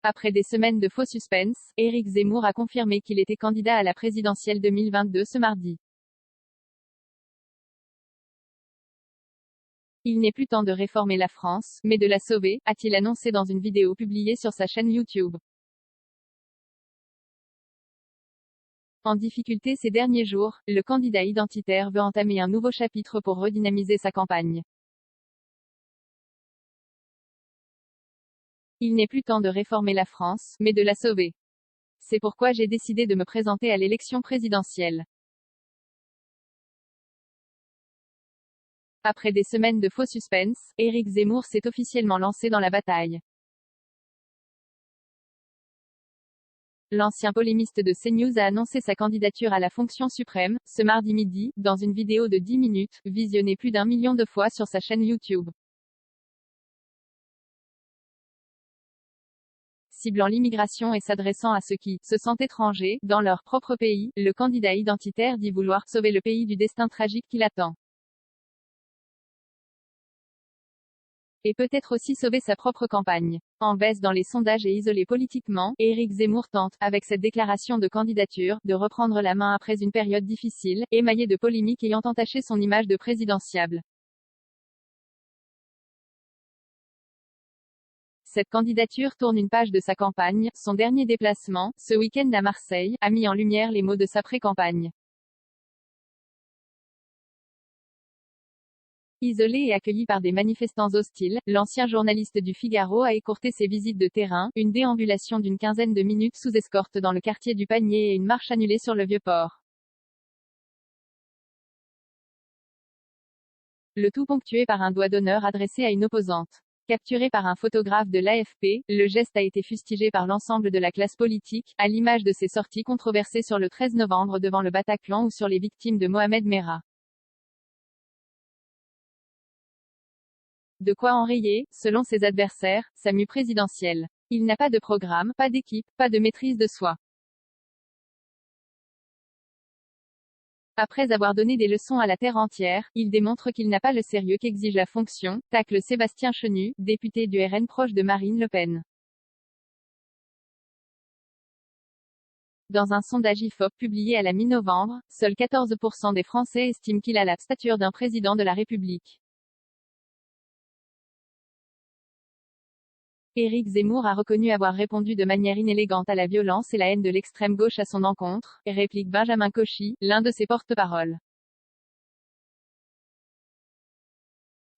Après des semaines de faux suspense, Éric Zemmour a confirmé qu'il était candidat à la présidentielle 2022 ce mardi. Il n'est plus temps de réformer la France, mais de la sauver, a-t-il annoncé dans une vidéo publiée sur sa chaîne YouTube. En difficulté ces derniers jours, le candidat identitaire veut entamer un nouveau chapitre pour redynamiser sa campagne. Il n'est plus temps de réformer la France, mais de la sauver. C'est pourquoi j'ai décidé de me présenter à l'élection présidentielle. Après des semaines de faux suspense, Éric Zemmour s'est officiellement lancé dans la bataille. L'ancien polémiste de CNews a annoncé sa candidature à la fonction suprême, ce mardi midi, dans une vidéo de 10 minutes, visionnée plus d'1 million de fois sur sa chaîne YouTube. Ciblant l'immigration et s'adressant à ceux qui se sentent étrangers dans leur propre pays, le candidat identitaire dit vouloir sauver le pays du destin tragique qui l'attend. Et peut-être aussi sauver sa propre campagne. En baisse dans les sondages et isolé politiquement, Éric Zemmour tente, avec cette déclaration de candidature, de reprendre la main après une période difficile, émaillée de polémiques ayant entaché son image de présidentiable. Cette candidature tourne une page de sa campagne. Son dernier déplacement, ce week-end à Marseille, a mis en lumière les mots de sa pré-campagne. Isolé et accueilli par des manifestants hostiles, l'ancien journaliste du Figaro a écourté ses visites de terrain, une déambulation d'une quinzaine de minutes sous escorte dans le quartier du Panier et une marche annulée sur le Vieux-Port. Le tout ponctué par un doigt d'honneur adressé à une opposante. Capturé par un photographe de l'AFP, le geste a été fustigé par l'ensemble de la classe politique, à l'image de ses sorties controversées sur le 13 novembre devant le Bataclan ou sur les victimes de Mohamed Merah. De quoi enrayer, selon ses adversaires, sa mue présidentielle. Il n'a pas de programme, pas d'équipe, pas de maîtrise de soi. Après avoir donné des leçons à la terre entière, il démontre qu'il n'a pas le sérieux qu'exige la fonction, tacle Sébastien Chenu, député du RN proche de Marine Le Pen. Dans un sondage IFOP publié à la mi-novembre, seuls 14% des Français estiment qu'il a la stature d'un président de la République. Éric Zemmour a reconnu avoir répondu de manière inélégante à la violence et la haine de l'extrême gauche à son encontre, réplique Benjamin Cauchy, l'un de ses porte-paroles.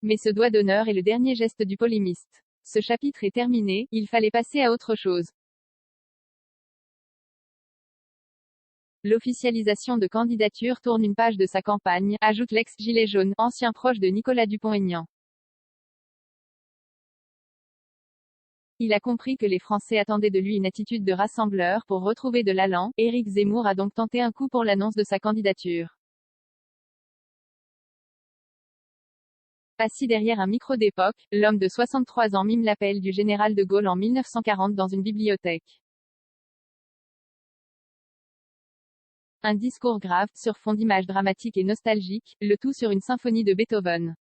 Mais ce doigt d'honneur est le dernier geste du polémiste. Ce chapitre est terminé, il fallait passer à autre chose. L'officialisation de candidature tourne une page de sa campagne, ajoute l'ex-gilet jaune, ancien proche de Nicolas Dupont-Aignan. Il a compris que les Français attendaient de lui une attitude de rassembleur pour retrouver de l'allant. Éric Zemmour a donc tenté un coup pour l'annonce de sa candidature. Assis derrière un micro d'époque, l'homme de 63 ans mime l'appel du général de Gaulle en 1940 dans une bibliothèque. Un discours grave, sur fond d'images dramatiques et nostalgiques, le tout sur une symphonie de Beethoven.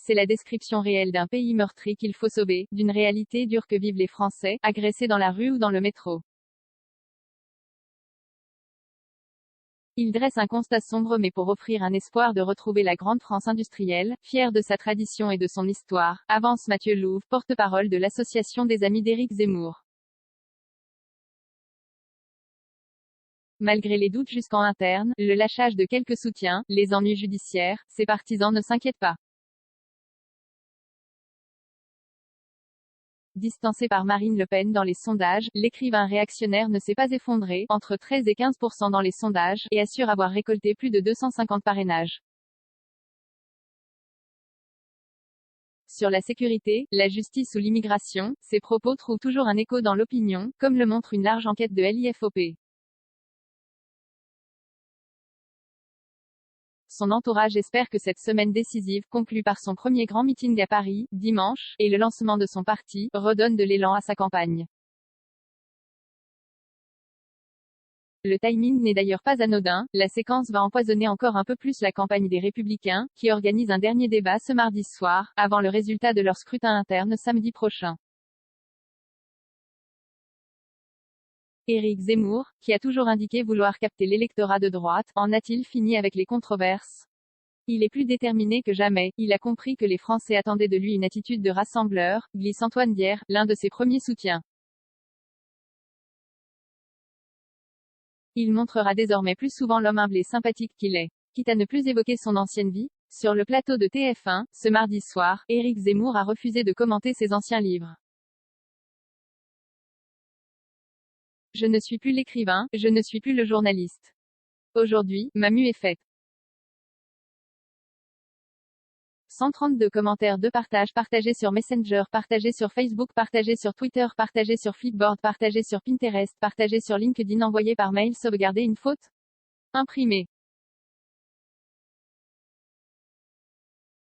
C'est la description réelle d'un pays meurtri qu'il faut sauver, d'une réalité dure que vivent les Français, agressés dans la rue ou dans le métro. Il dresse un constat sombre mais pour offrir un espoir de retrouver la grande France industrielle, fière de sa tradition et de son histoire, avance Mathieu Louve, porte-parole de l'association des amis d'Éric Zemmour. Malgré les doutes jusqu'en interne, le lâchage de quelques soutiens, les ennuis judiciaires, ses partisans ne s'inquiètent pas. Distancé par Marine Le Pen dans les sondages, l'écrivain réactionnaire ne s'est pas effondré, entre 13 et 15% dans les sondages, et assure avoir récolté plus de 250 parrainages. Sur la sécurité, la justice ou l'immigration, ses propos trouvent toujours un écho dans l'opinion, comme le montre une large enquête de l'IFOP. Son entourage espère que cette semaine décisive, conclue par son premier grand meeting à Paris, dimanche, et le lancement de son parti, redonne de l'élan à sa campagne. Le timing n'est d'ailleurs pas anodin, la séquence va empoisonner encore un peu plus la campagne des Républicains, qui organisent un dernier débat ce mardi soir, avant le résultat de leur scrutin interne samedi prochain. Éric Zemmour, qui a toujours indiqué vouloir capter l'électorat de droite, en a-t-il fini avec les controverses? Il est plus déterminé que jamais, il a compris que les Français attendaient de lui une attitude de rassembleur, glisse Antoine Dier, l'un de ses premiers soutiens. Il montrera désormais plus souvent l'homme humble et sympathique qu'il est. Quitte à ne plus évoquer son ancienne vie, sur le plateau de TF1, ce mardi soir, Éric Zemmour a refusé de commenter ses anciens livres. Je ne suis plus l'écrivain, je ne suis plus le journaliste. Aujourd'hui, ma mue est faite. 132 commentaires de partage partagés sur Messenger, partagés sur Facebook, partagés sur Twitter, partagés sur Flipboard, partagés sur Pinterest, partagés sur LinkedIn, envoyés par mail, sauvegarder une faute? Imprimé.